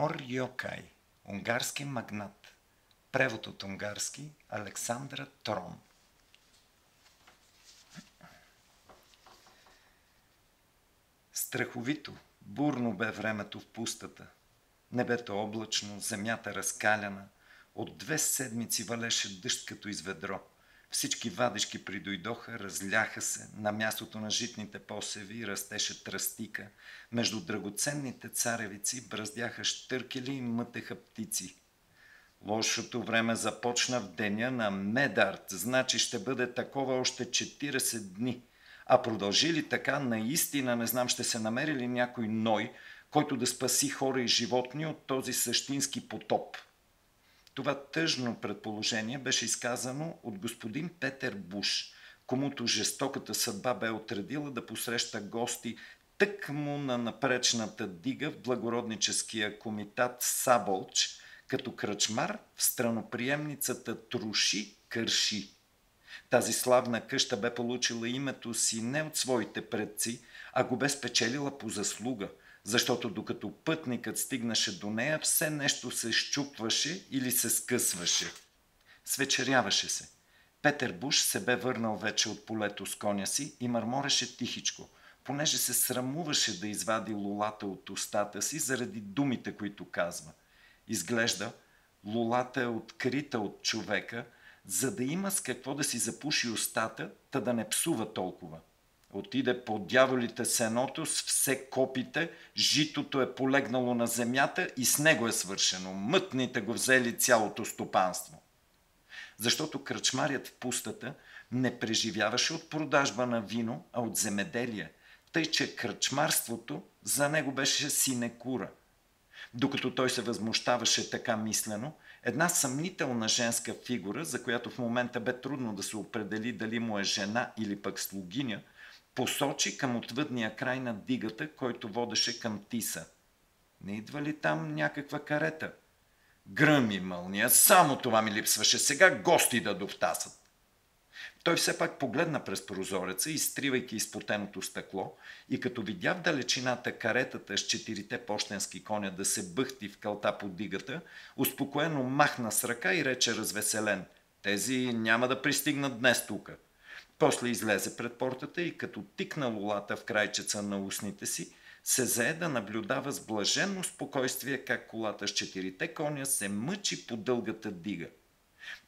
Мор Йокай, унгарски магнат. Превод от унгарски Александра Трон. Страховито, бурно бе времето в пустата. Небето облачно, земята разкаляна. От 2 седмици валеше дъжд като из ведро. Всички вадишки придойдоха, разляха се, на мястото на житните посеви растеше тръстика, между драгоценните царевици бръздяха щъркели и мътеха птици. Лошото време започна в деня на Медарт, значи ще бъде такова още 40 дни. А продължи ли така, наистина не знам ще се намери ли някой Ной, който да спаси хора и животни от този същински потоп. Това тъжно предположение беше изказано от господин Петер Буш, комуто жестоката съдба бе отредила да посреща гости тъкмо на напречната дига в благородническия комитат Саболч, като кръчмар в страноприемницата Труши Кърши. Тази славна къща бе получила името си не от своите предци, а го бе спечелила по заслуга, защото докато пътникът стигнаше до нея, все нещо се щупваше или се скъсваше. Свечеряваше се. Петер Буш се бе върнал вече от полето с коня си и мърмореше тихичко, понеже се срамуваше да извади лулата от устата си заради думите, които казва. Изглежда, лулата е открита от човека, за да има с какво да си запуши устата, та да не псува толкова. Отиде по дяволите сеното с все копите, житото е полегнало на земята и с него е свършено. Мътните го взели цялото стопанство. Защото кръчмарят в пустата не преживяваше от продажба на вино, а от земеделие, тъй че кръчмарството за него беше синекура. Докато той се възмущаваше така мислено, една съмнителна женска фигура, за която в момента бе трудно да се определи дали му е жена или пък слугиня, посочи към отвъдния край на дигата, който водеше към Тиса. Не идва ли там някаква карета? Гръм и мълния, само това ми липсваше, сега гости да довтасат. Той все пак погледна през прозореца, изтривайки изпотеното стъкло, и като видя в далечината каретата с 4 пощенски коня да се бъхти в кълта по дигата, успокоено махна с ръка и рече развеселен: тези няма да пристигнат днес тука. После излезе пред портата и като тикна лулата в крайчеца на устните си, се зае да наблюдава с блаженно спокойствие как колата с 4 коня се мъчи по дългата дига.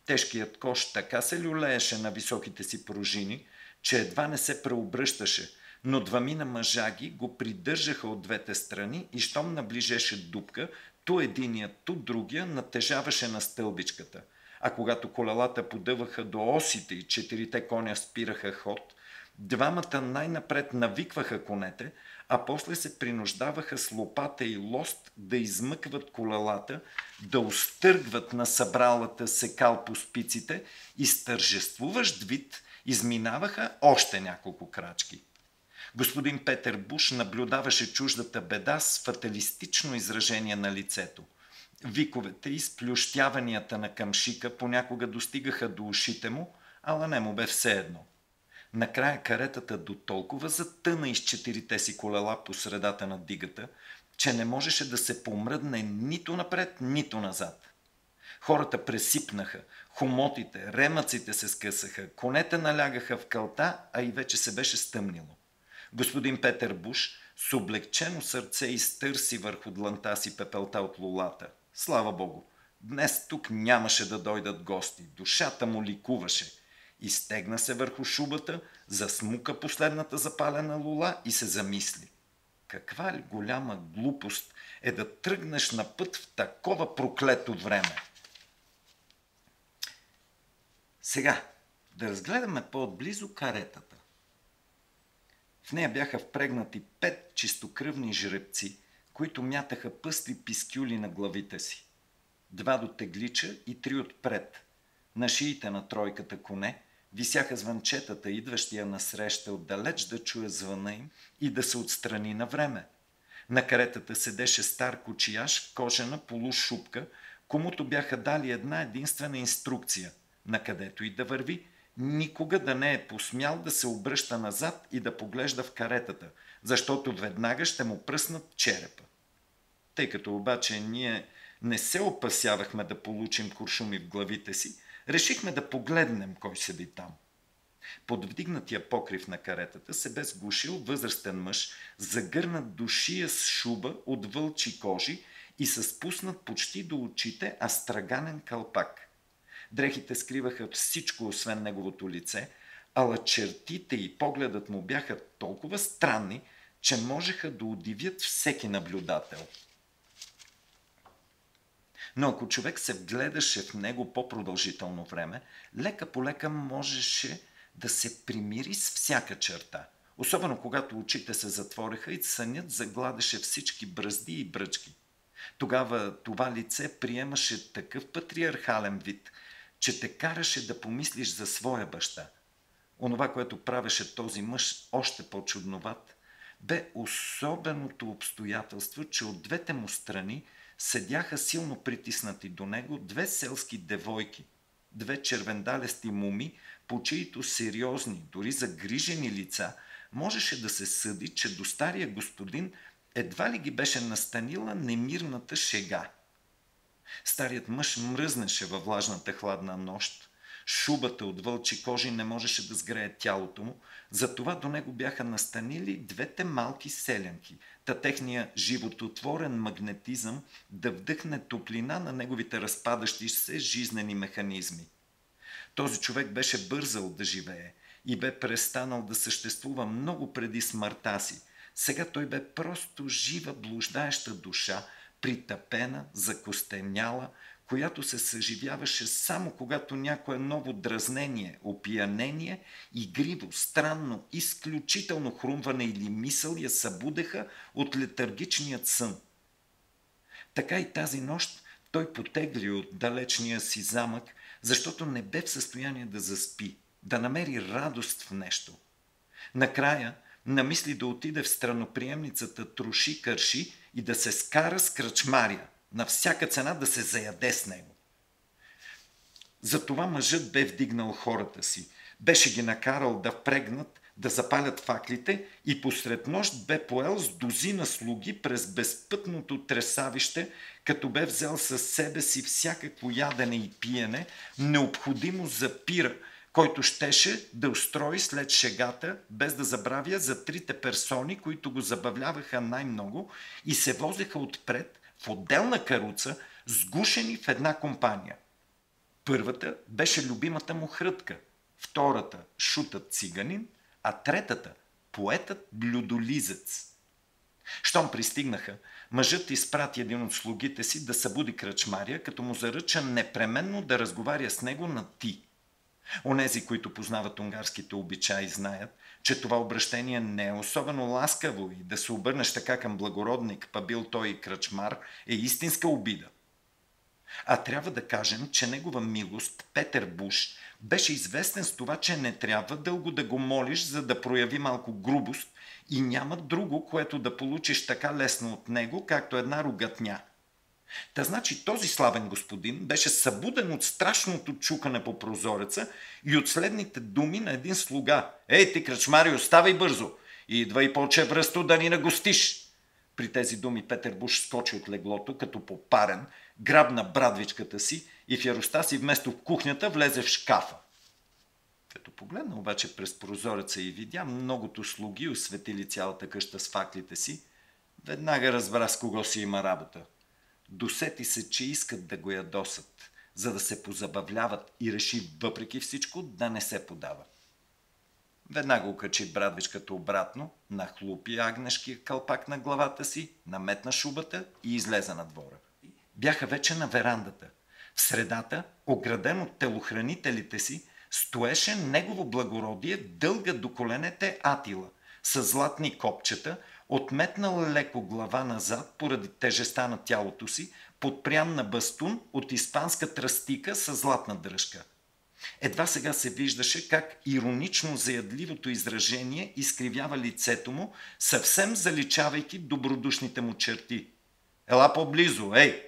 Тежкият кош така се люлееше на високите си пружини, че едва не се преобръщаше, но 2 мъжаги го придържаха от двете страни и щом наближеше дупка, то единият, то другия натежаваше на стълбичката. А когато колелата подъваха до осите и 4 коня спираха ход, 2 най-напред навикваха конете, а после се принуждаваха с лопата и лост да измъкват колелата, да устъргват на събралата се кал по спиците и с тържествуващ вид изминаваха още няколко крачки. Господин Петер Буш наблюдаваше чуждата беда с фаталистично изражение на лицето. Виковете и сплющяванията на камшика понякога достигаха до ушите му, ала не му бе все едно. Накрая каретата до толкова затъна из 4 си колела по средата на дигата, че не можеше да се помръдне нито напред, нито назад. Хората пресипнаха, хомотите, ремъците се скъсаха, конете налягаха в кълта, а и вече се беше стъмнило. Господин Петер Буш с облегчено сърце изтърси върху дланта си пепелта от лулата. Слава Богу, днес тук нямаше да дойдат гости, душата му ликуваше. Изтегна се върху шубата, засмука последната запалена лула и се замисли. Каква ли голяма глупост е да тръгнеш на път в такова проклето време. Сега да разгледаме по-отблизо каретата. В нея бяха впрегнати 5 чистокръвни жребци, които мятаха пъстри пискюли на главите си. 2 до теглича и 3 отпред. На шиите на тройката коне висяха звънчетата, идващия насреща отдалеч да чуе звъна им и да се отстрани на време. На каретата седеше стар кочияш в кожена полушубка, комуто бяха дали една единствена инструкция, накъдето и да върви, никога да не е посмял да се обръща назад и да поглежда в каретата, защото веднага ще му пръснат черепа. Тъй като обаче ние не се опасявахме да получим куршуми в главите си, решихме да погледнем кой седи там. Под вдигнатия покрив на каретата се бе сгушил възрастен мъж, загърнат до шия с шуба от вълчи кожи и с спуснат почти до очите астраганен калпак. Дрехите скриваха всичко, освен неговото лице, ала чертите и погледът му бяха толкова странни, че можеха да удивят всеки наблюдател. Но ако човек се вгледаше в него по-продължително време, лека по лека можеше да се примири с всяка черта. Особено когато очите се затвориха и сънят загладеше всички бръзди и бръчки. Тогава това лице приемаше такъв патриархален вид, че те караше да помислиш за своя баща. Онова, което правеше този мъж още по-чудноват, бе особеното обстоятелство, че от двете му страни седяха силно притиснати до него две селски девойки, две червендалести муми, по чието сериозни, дори загрижени лица можеше да се съди, че до стария господин едва ли ги беше настанила немирната шега. Старият мъж мръзнеше във влажната хладна нощ. Шубата от вълчи кожи не можеше да сгрее тялото му, затова до него бяха настанили двете малки селянки, та техния живототворен магнетизъм да вдъхне топлина на неговите разпадащи се жизнени механизми. Този човек беше бързал да живее и бе престанал да съществува много преди смъртта си. Сега той бе просто жива блуждаеща душа, притъпена, закостеняла, която се съживяваше само когато някое ново дразнение, опиянение, игриво, странно, изключително хрумване или мисъл я събудеха от летаргичният сън. Така и тази нощ той потегли от далечния си замък, защото не бе в състояние да заспи, да намери радост в нещо. Накрая намисли да отиде в страноприемницата Троши-Кърши и да се скара с кръчмаря, на всяка цена да се заяде с него. Затова мъжът бе вдигнал хората си, беше ги накарал да впрегнат, да запалят факлите и посред нощ бе поел с дузина слуги през безпътното тресавище, като бе взел със себе си всякакво ядене и пиене, необходимо за пира, който щеше да устрои след шегата, без да забравя за трите персони, които го забавляваха най-много и се возеха отпред в отделна каруца, сгушени в една компания. Първата беше любимата му хрътка, втората – шутът циганин, а третата – поетът блюдолизец. Щом пристигнаха, мъжът изпрати един от слугите си да събуди кръчмаря, като му заръча непременно да разговаря с него на ти. Онези, които познават унгарските обичаи, знаят, че това обращение не е особено ласкаво и да се обърнеш така към благородник, па бил той и кръчмар, е истинска обида. А трябва да кажем, че негова милост, Петър Буш, беше известен с това, че не трябва дълго да го молиш, за да прояви малко грубост и няма друго, което да получиш така лесно от него, както една ругатня. Та значи този славен господин беше събуден от страшното чукане по прозореца и от следните думи на един слуга. Ей ти, кръчмари, оставай бързо и идвай по-чевръсто да ни нагостиш. При тези думи Петър Буш скочи от леглото, като попарен, грабна брадвичката си и в яростта си вместо в кухнята влезе в шкафа. Като погледна обаче през прозореца и видя многото слуги осветили цялата къща с факлите си, веднага разбра с кого си има работа. Досети се, че искат да го ядосат, за да се позабавляват и реши въпреки всичко да не се подава. Веднага окачи брадвичката обратно, нахлупи агнешкия кълпак на главата си, наметна шубата и излезе на двора. Бяха вече на верандата. В средата, ограден от телохранителите си, стоеше негово благородие дълга до коленете Атила, с златни копчета, отметнал леко глава назад поради тежеста на тялото си, подпрян на бастун от испанска тръстика с златна дръжка. Едва сега се виждаше как иронично заядливото изражение изкривява лицето му, съвсем заличавайки добродушните му черти. «Ела по-близо, ей!»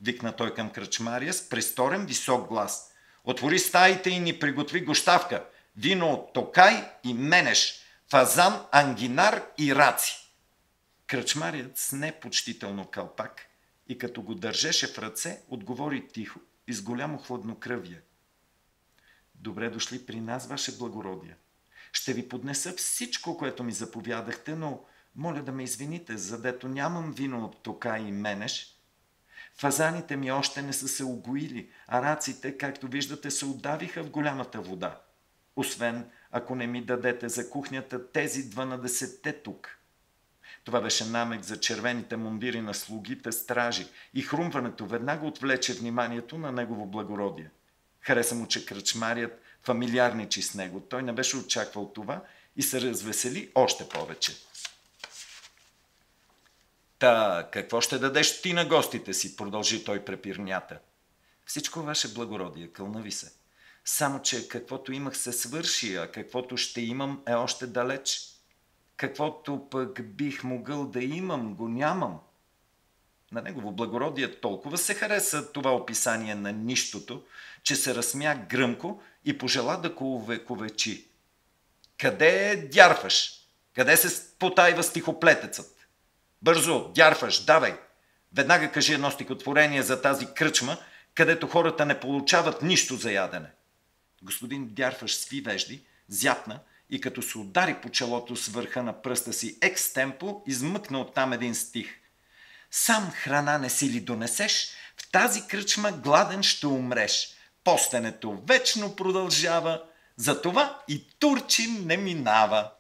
викна той към кръчмария с престорен висок глас. «Отвори стаите и ни приготви гощавка, вино от токай и менеш, фазан, ангинар и раци!» Кръчмарят сне почтително калпак и като го държеше в ръце, отговори тихо и с голямо хладнокръвие. Добре дошли при нас, ваше благородие. Ще ви поднеса всичко, което ми заповядахте, но моля да ме извините, задето нямам вино от тока и менеш. Фазаните ми още не са се угоили, а раците, както виждате, се удавиха в голямата вода. Освен, ако не ми дадете за кухнята тези 12-те тук. Това беше намек за червените мундири на слугите стражи и хрумването веднага отвлече вниманието на негово благородие. Хареса му, че кръчмарият фамилиарничи с него. Той не беше очаквал това и се развесели още повече. Та, какво ще дадеш ти на гостите си, продължи той препирнята. Всичко, ваше благородие, кълнави се. Само, че каквото имах се свърши, а каквото ще имам е още далеч. Каквото пък бих могъл да имам, го нямам. На негово благородие толкова се хареса това описание на нищото, че се разсмя гръмко и пожела да го увековечи. Къде дярфаш? Къде се потайва стихоплетецът? Бързо, дярфаш, давай! Веднага кажи едно стихотворение за тази кръчма, където хората не получават нищо за ядене. Господин Дярфаш сви вежди, зяпна и като се удари по челото с върха на пръста си екстемпо, измъкна оттам един стих. Сам храна не си ли донесеш, в тази кръчма гладен ще умреш. Постенето вечно продължава, затова и турчин не минава.